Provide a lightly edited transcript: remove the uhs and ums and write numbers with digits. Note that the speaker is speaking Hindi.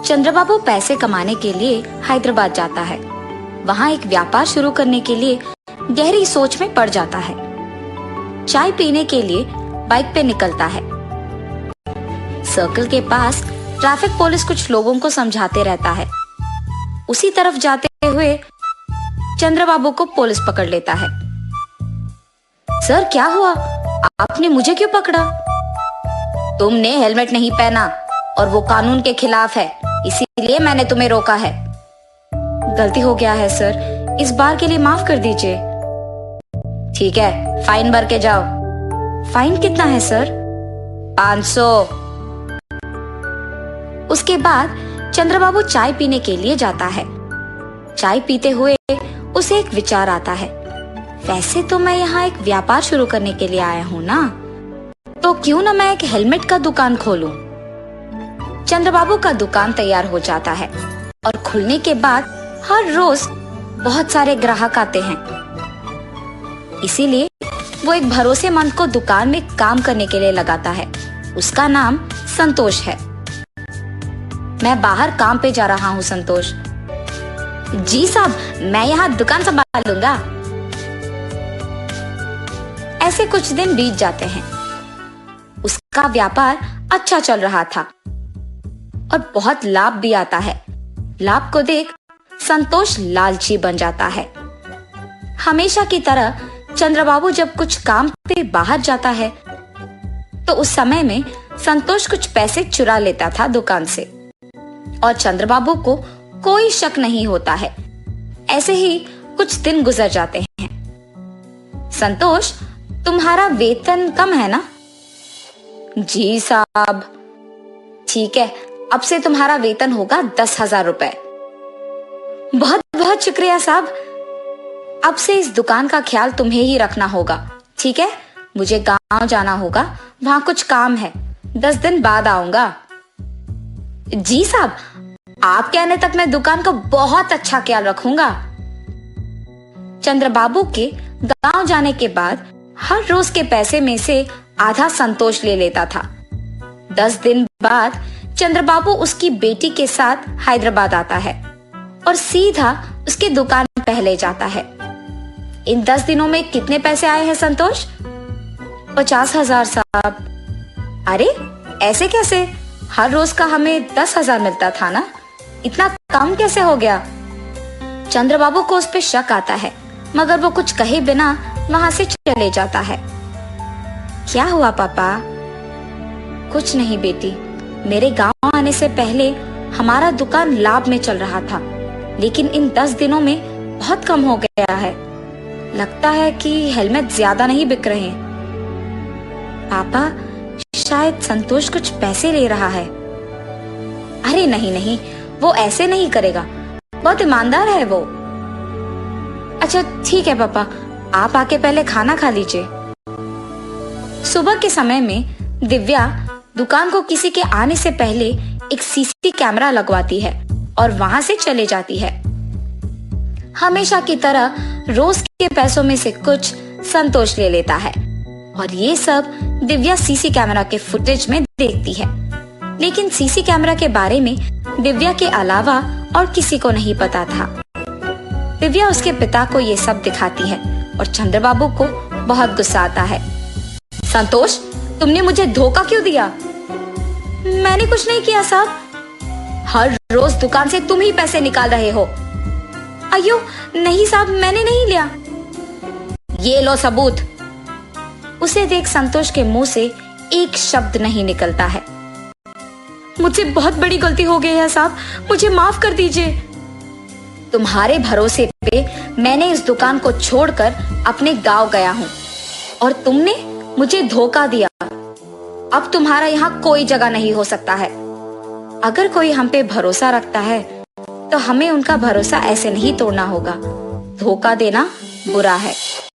चंद्रबाबू पैसे कमाने के लिए हैदराबाद जाता है। वहाँ एक व्यापार शुरू करने के लिए गहरी सोच में पड़ जाता है। चाय पीने के लिए बाइक पे निकलता है। सर्कल के पास ट्रैफिक पुलिस कुछ लोगों को समझाते रहता है। उसी तरफ जाते हुए चंद्रबाबू को पुलिस पकड़ लेता है। सर क्या हुआ, आपने मुझे क्यों पकड़ा? तुमने हेलमेट नहीं पहना और वो कानून के खिलाफ है, इसीलिए मैंने तुम्हें रोका है। गलती हो गया है सर, इस बार के लिए माफ कर दीजिए। ठीक है, फाइन भर के जाओ। फाइन कितना है सर? 500। उसके बाद चंद्रबाबू चाय पीने के लिए जाता है। चाय पीते हुए उसे एक विचार आता है, वैसे तो मैं यहाँ एक व्यापार शुरू करने के लिए आया हूँ ना, तो क्यों ना मैं एक हेलमेट का दुकान खोलूं। चंद्रबाबू का दुकान तैयार हो जाता है और खुलने के बाद हर रोज बहुत सारे ग्राहक आते हैं। इसीलिए वो एक भरोसेमंद को दुकान में काम करने के लिए लगाता है। उसका नाम संतोष है। मैं बाहर काम पे जा रहा हूँ संतोष। जी साहब, मैं यहाँ दुकान संभाल लूंगा। ऐसे कुछ दिन बीत जाते हैं। उसका व्यापार अच्छा चल रहा था और बहुत लाभ भी आता है। लाभ को देख संतोष लालची बन जाता है। हमेशा की तरह चंद्रबाबू जब कुछ काम पे बाहर जाता है तो उस समय में संतोष कुछ पैसे चुरा लेता था दुकान से और चंद्रबाबू को कोई शक नहीं होता है। ऐसे ही कुछ दिन गुजर जाते हैं। संतोष, तुम्हारा वेतन कम है ना? जी साहब। ठीक है, अब से तुम्हारा वेतन होगा 10,000 रुपए। बहुत बहुत शुक्रिया साहब। अब से इस दुकान का ख्याल तुम्हें ही रखना होगा, ठीक है? मुझे गांव जाना होगा, वहां कुछ काम है। 10 दिन बाद आऊंगा। जी साहब, आप कहने तक मैं दुकान का बहुत अच्छा ख्याल रखूंगा। चंद्रबाबू के गांव जाने के बाद हर रोज के पैसे में से आधा संतोष ले लेता था। 10 दिन बाद चंद्रबाबू उसकी बेटी के साथ हैदराबाद आता है और सीधा उसकी दुकान पहले जाता है। इन 10 दिनों में कितने पैसे आए हैं संतोष? 50,000 साहब। अरे ऐसे कैसे? हर रोज का हमें 10,000 मिलता था ना, इतना कम कैसे हो गया? चंद्रबाबू को उस पे शक आता है, मगर वो कुछ कहे बिना वहां से चले जाता है। क्या हुआ पापा? कुछ नहीं बेटी, मेरे गांव आने से पहले हमारा दुकान लाभ में चल रहा था, लेकिन इन 10 दिनों में बहुत कम हो गया है। लगता है कि हेलमेट ज्यादा नहीं बिक रहे। पापा, शायद संतोष कुछ पैसे ले रहा है। अरे नहीं नहीं, वो ऐसे नहीं करेगा, बहुत ईमानदार है वो। अच्छा ठीक है पापा, आप आके पहले खाना खा लीजिए। सुबह के समय में दिव्या दुकान को किसी के आने से पहले एक सीसी कैमरा लगवाती है और वहां से चले जाती है। हमेशा की तरह रोज के पैसों में से कुछ संतोष ले लेता है और ये सब दिव्या सीसी कैमरा के फुटेज में देखती है। लेकिन सीसी कैमरा के बारे में दिव्या के अलावा और किसी को नहीं पता था। दिव्या उसके पिता को ये सब दिखाती है और चंद्रबाबू को बहुत गुस्सा आता है। संतोष, तुमने मुझे धोखा क्यों दिया? मैंने कुछ नहीं किया साहब। हर रोज दुकान से तुम ही पैसे निकाल रहे हो। अयो नहीं साहब, मैंने नहीं लिया। ये लो सबूत। उसे देख संतोष के मुंह से एक शब्द नहीं निकलता है। मुझसे बहुत बड़ी गलती हो गई है साहब, मुझे माफ कर दीजिए। तुम्हारे भरोसे पे मैंने इस दुकान को छोड़कर अपने गांव गया हूँ और तुमने मुझे धोखा दिया। अब तुम्हारा यहाँ कोई जगह नहीं हो सकता है। अगर कोई हम पे भरोसा रखता है तो हमें उनका भरोसा ऐसे नहीं तोड़ना होगा। धोखा देना बुरा है।